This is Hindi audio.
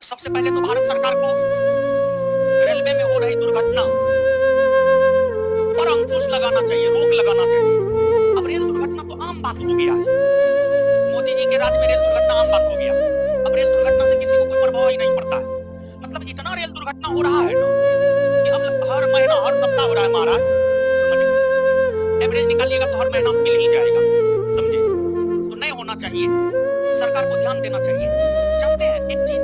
सबसे पहले तो भारत सरकार को रेलवे में हो रही दुर्घटना पर अंकुश लगाना चाहिए, रोक लगाना चाहिए। अब रेल दुर्घटना तो आम बात हो गया है, मोदी जी के राज में रेल दुर्घटना आम बात हो गया। अब रेल दुर्घटना से किसी को कोई प्रभाव ही नहीं पड़ता है। मतलब इतना रेल दुर्घटना हो रहा है ना कि अब हर महीना हर सप्ताह हो रहा है महाराज। एवरेज निकालिएगा तो हर महीना मिल ही जाएगा, समझे? तो नहीं होना चाहिए, सरकार को ध्यान देना चाहिए। जानते हैं एक चीज